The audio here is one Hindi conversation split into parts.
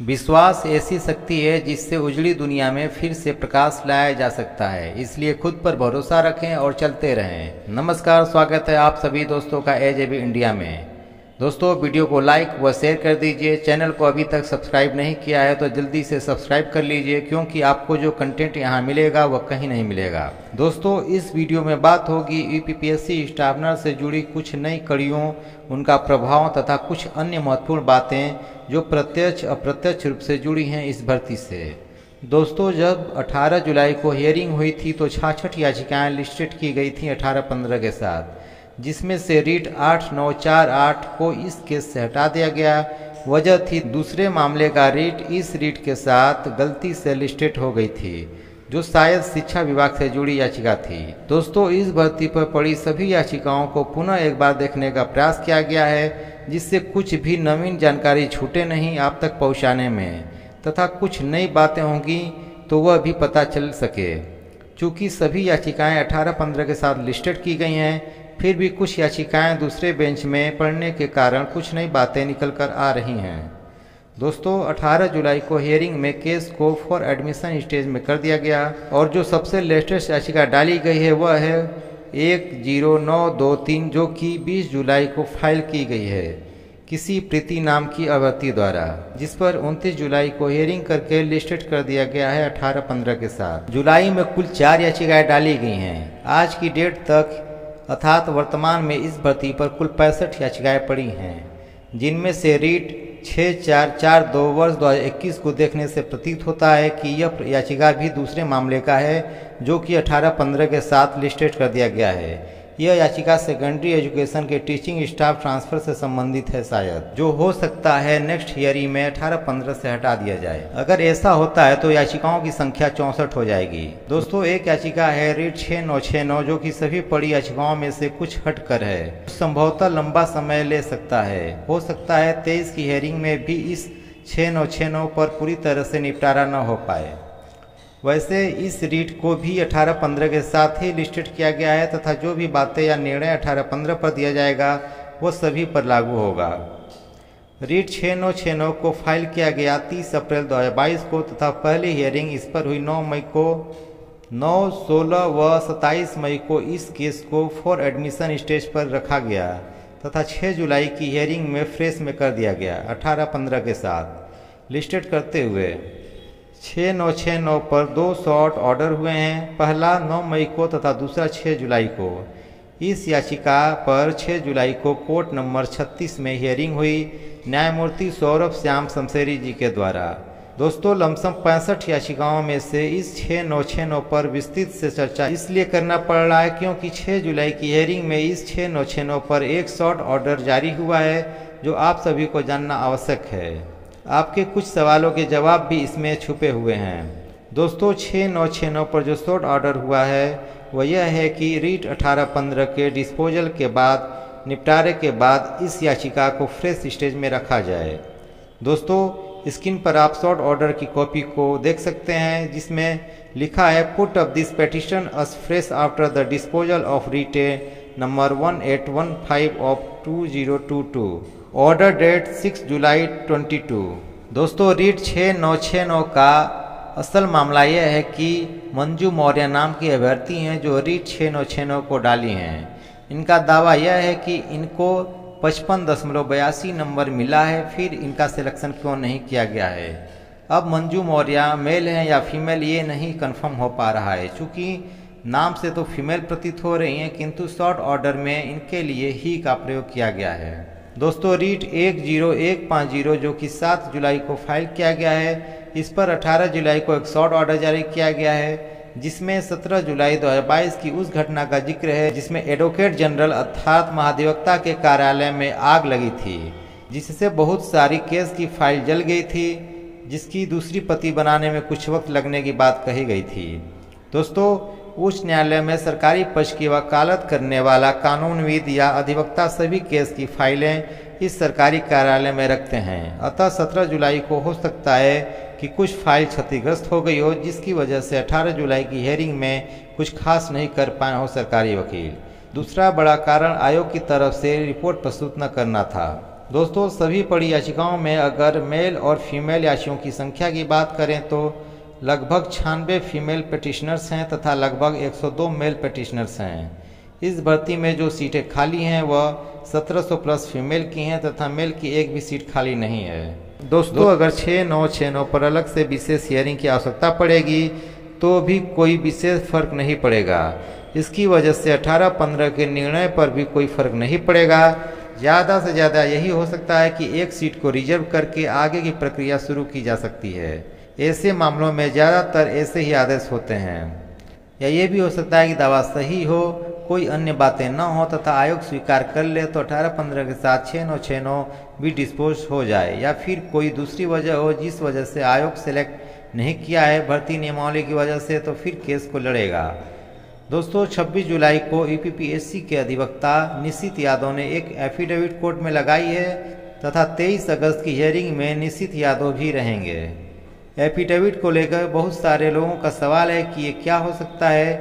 विश्वास ऐसी शक्ति है जिससे उजड़ी दुनिया में फिर से प्रकाश लाया जा सकता है, इसलिए खुद पर भरोसा रखें और चलते रहें। नमस्कार, स्वागत है आप सभी दोस्तों का एजेबी इंडिया में। दोस्तों, वीडियो को लाइक व शेयर कर दीजिए। चैनल को अभी तक सब्सक्राइब नहीं किया है तो जल्दी से सब्सक्राइब कर लीजिए, क्योंकि आपको जो कंटेंट यहाँ मिलेगा वह कहीं नहीं मिलेगा। दोस्तों, इस वीडियो में बात होगी यूपीपीएससी स्टाफ नर्स से जुड़ी कुछ नई कड़ियों, उनका प्रभाव तथा कुछ अन्य महत्वपूर्ण बातें जो प्रत्यक्ष अप्रत्यक्ष रूप से जुड़ी हैं इस भर्ती से। दोस्तों, जब 18 जुलाई को हियरिंग हुई थी तो 66 याचिकाएं लिस्टेड की गई थी 18-15 के साथ, जिसमें से रीट 8948 को इस केस से हटा दिया गया। वजह थी दूसरे मामले का रीट इस रीट के साथ गलती से लिस्टेड हो गई थी, जो शायद शिक्षा विभाग से जुड़ी याचिका थी। दोस्तों, इस भर्ती पर पड़ी सभी याचिकाओं को पुनः एक बार देखने का प्रयास किया गया है, जिससे कुछ भी नवीन जानकारी छूटे नहीं आप तक पहुंचाने में, तथा कुछ नई बातें होंगी तो वह भी पता चल सके। चूँकि सभी याचिकाएं 18-15 के साथ लिस्टेड की गई हैं, फिर भी कुछ याचिकाएं दूसरे बेंच में पढ़ने के कारण कुछ नई बातें निकल कर आ रही हैं। दोस्तों, 18 जुलाई को हियरिंग में केस को फॉर एडमिशन स्टेज में कर दिया गया और जो सबसे लेटेस्ट याचिका डाली गई है वह है 10923, जो कि 20 जुलाई को फाइल की गई है किसी प्रीति नाम की अभ्यर्थी द्वारा, जिस पर 29 जुलाई को हियरिंग करके लिस्टेड कर दिया गया है 18-15 के साथ। जुलाई में कुल 4 याचिकाएं डाली गई हैं। आज की डेट तक अर्थात वर्तमान में इस भर्ती पर कुल 65 याचिकाएं पड़ी हैं, जिनमें से रीट 6442 वर्ष 2021 को देखने से प्रतीत होता है कि यह याचिका भी दूसरे मामले का है, जो कि 18-15 के साथ लिस्टेड कर दिया गया है। यह याचिका सेकेंडरी एजुकेशन के टीचिंग स्टाफ ट्रांसफर से संबंधित है, शायद, जो हो सकता है नेक्स्ट हियरिंग में 18-15 से हटा दिया जाए। अगर ऐसा होता है तो याचिकाओं की संख्या 64 हो जाएगी। दोस्तों, एक याचिका है रीट 6969, जो कि सभी पड़ी याचिकाओं में से कुछ हटकर है, संभवतः लंबा समय ले सकता है। हो सकता है 23 की हियरिंग में भी इस 6969 पर पूरी तरह से निपटारा न हो पाए। वैसे इस रीट को भी 18-15 के साथ ही लिस्टेड किया गया है, तथा जो भी बातें या निर्णय 18-15 पर दिया जाएगा वो सभी पर लागू होगा। रीट 6969 को फाइल किया गया 30 अप्रैल 2022 को, तथा पहली हियरिंग इस पर हुई 9 मई को। 9, 16 व 27 मई को इस केस को फॉर एडमिशन स्टेज पर रखा गया, तथा 6 जुलाई की हियरिंग में फ्रेश में कर दिया गया 18-15 के साथ लिस्टेड करते हुए। 6969 पर 2 शॉर्ट ऑर्डर हुए हैं, पहला 9 मई को तथा दूसरा 6 जुलाई को। इस याचिका पर 6 जुलाई को कोर्ट नंबर 36 में हियरिंग हुई न्यायमूर्ति सौरभ श्याम शमशेरी जी के द्वारा। दोस्तों, लमसम 65 याचिकाओं में से इस 6969 पर विस्तृत से चर्चा इसलिए करना पड़ रहा है क्योंकि 6 जुलाई की हियरिंग में इस 6969 पर एक शॉर्ट ऑर्डर जारी हुआ है, जो आप सभी को जानना आवश्यक है। आपके कुछ सवालों के जवाब भी इसमें छुपे हुए हैं। दोस्तों, 6969 पर जो शॉर्ट ऑर्डर हुआ है वह यह है कि रीट 18-15 के डिस्पोजल के बाद, निपटारे के बाद इस याचिका को फ्रेश स्टेज में रखा जाए। दोस्तों, स्क्रीन पर आप शॉर्ट ऑर्डर की कॉपी को देख सकते हैं, जिसमें लिखा है put up this petition as fresh after the disposal of REET number 1815 of 2022, order date 6 July 22। दोस्तों, रीट 6969 का असल मामला यह है कि मंजू मौर्य नाम की अभ्यर्थी हैं जो रीट 6969 को डाली हैं। इनका दावा यह है कि इनको 55.82 नंबर मिला है, फिर इनका सिलेक्शन क्यों नहीं किया गया है। अब मंजू मौर्य मेल हैं या फीमेल ये नहीं कंफर्म हो पा रहा है, चूँकि नाम से तो फीमेल प्रतीत हो रही हैं, किंतु शॉर्ट ऑर्डर में इनके लिए ही का प्रयोग किया गया है। दोस्तों, रीट 10150 जो कि 7 जुलाई को फाइल किया गया है, इस पर 18 जुलाई को एक शॉर्ट ऑर्डर जारी किया गया है, जिसमें 17 जुलाई 2022 की उस घटना का जिक्र है जिसमें एडवोकेट जनरल अर्थात महाधिवक्ता के कार्यालय में आग लगी थी, जिससे बहुत सारी केस की फाइल जल गई थी, जिसकी दूसरी प्रति बनाने में कुछ वक्त लगने की बात कही गई थी। दोस्तों, उच्च न्यायालय में सरकारी पक्ष की वकालत करने वाला कानूनविद या अधिवक्ता सभी केस की फाइलें इस सरकारी कार्यालय में रखते हैं। अतः 17 जुलाई को हो सकता है कि कुछ फाइल क्षतिग्रस्त हो गई हो, जिसकी वजह से 18 जुलाई की हियरिंग में कुछ खास नहीं कर पाए हो सरकारी वकील। दूसरा बड़ा कारण आयोग की तरफ से रिपोर्ट प्रस्तुत न करना था। दोस्तों सभी पड़ी याचिकाओं में अगर मेल और फीमेल याचियों की संख्या की बात करें तो लगभग 96 फीमेल पिटिशनर्स हैं तथा लगभग 102 मेल पिटिशनर्स हैं। इस भर्ती में जो सीटें खाली हैं वह 1700 प्लस फीमेल की हैं तथा मेल की एक भी सीट खाली नहीं है। दोस्तों अगर 6969 पर अलग से विशेष हियरिंग की आवश्यकता पड़ेगी तो भी कोई विशेष फर्क नहीं पड़ेगा। इसकी वजह से 18-15 के निर्णय पर भी कोई फर्क नहीं पड़ेगा। ज़्यादा से ज़्यादा यही हो सकता है कि एक सीट को रिजर्व करके आगे की प्रक्रिया शुरू की जा सकती है। ऐसे मामलों में ज़्यादातर ऐसे ही आदेश होते हैं। या ये भी हो सकता है कि दावा सही हो, कोई अन्य बातें न हो तथा आयोग स्वीकार कर ले तो 18-15 के साथ 6969 भी डिस्पोज हो जाए, या फिर कोई दूसरी वजह हो जिस वजह से आयोग सेलेक्ट नहीं किया है भर्ती नियमावली की वजह से, तो फिर केस को लड़ेगा। दोस्तों 26 जुलाई को यूपीपीएससी के अधिवक्ता निशित यादव ने एक एफिडेविट कोर्ट में लगाई है तथा 23 अगस्त की हियरिंग में निशित यादव भी रहेंगे। एफिडेविट को लेकर बहुत सारे लोगों का सवाल है कि ये क्या हो सकता है,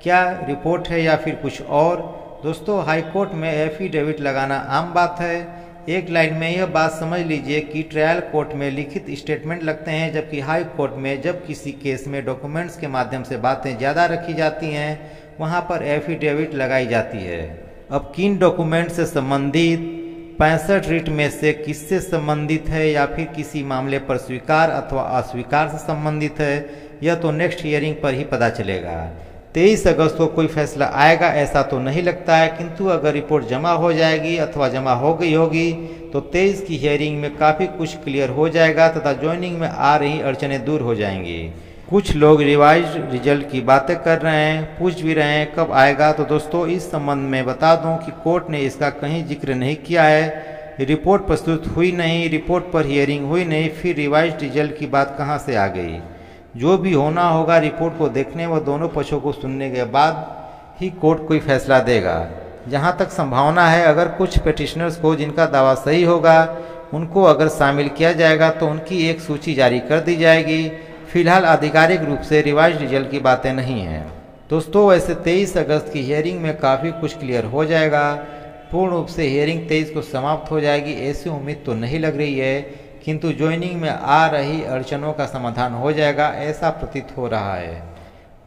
क्या रिपोर्ट है या फिर कुछ और। दोस्तों हाई कोर्ट में एफिडेविट लगाना आम बात है। एक लाइन में यह बात समझ लीजिए कि ट्रायल कोर्ट में लिखित स्टेटमेंट लगते हैं, जबकि हाई कोर्ट में जब किसी केस में डॉक्यूमेंट्स के माध्यम से बातें ज़्यादा रखी जाती हैं वहां पर एफिडेविट लगाई जाती है। अब किन डॉक्यूमेंट से संबंधित 65 रिट में से किससे संबंधित है या फिर किसी मामले पर स्वीकार अथवा अस्वीकार से संबंधित है, यह तो नेक्स्ट हियरिंग पर ही पता चलेगा। 23 अगस्त को कोई फैसला आएगा ऐसा तो नहीं लगता है, किंतु अगर रिपोर्ट जमा हो जाएगी अथवा जमा हो गई होगी तो 23 की हियरिंग में काफ़ी कुछ क्लियर हो जाएगा तथा ज्वाइनिंग में आ रही अड़चनें दूर हो जाएंगी। कुछ लोग रिवाइज रिजल्ट की बातें कर रहे हैं, पूछ भी रहे हैं कब आएगा। तो दोस्तों इस संबंध में बता दूं कि कोर्ट ने इसका कहीं जिक्र नहीं किया है। रिपोर्ट प्रस्तुत हुई नहीं, रिपोर्ट पर हियरिंग हुई नहीं, फिर रिवाइज रिजल्ट की बात कहां से आ गई। जो भी होना होगा रिपोर्ट को देखने व दोनों पक्षों को सुनने के बाद ही कोर्ट कोई फैसला देगा। जहां तक संभावना है अगर कुछ पिटिशनर्स को जिनका दावा सही होगा उनको अगर शामिल किया जाएगा तो उनकी एक सूची जारी कर दी जाएगी। फिलहाल आधिकारिक रूप से रिवाइज रिजल्ट की बातें नहीं हैं। दोस्तों वैसे 23 अगस्त की हियरिंग में काफ़ी कुछ क्लियर हो जाएगा। पूर्ण रूप से हियरिंग 23 को समाप्त हो जाएगी ऐसी उम्मीद तो नहीं लग रही है, किंतु ज्वाइनिंग में आ रही अड़चनों का समाधान हो जाएगा ऐसा प्रतीत हो रहा है।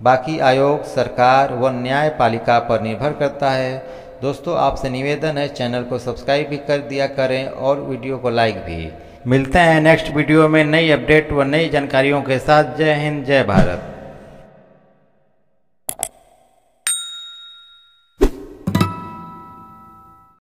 बाकी आयोग, सरकार व न्यायपालिका पर निर्भर करता है। दोस्तों आपसे निवेदन है चैनल को सब्सक्राइब भी कर दिया करें और वीडियो को लाइक भी। मिलते हैं नेक्स्ट वीडियो में नई अपडेट व नई जानकारियों के साथ। जय हिंद, जय भारत।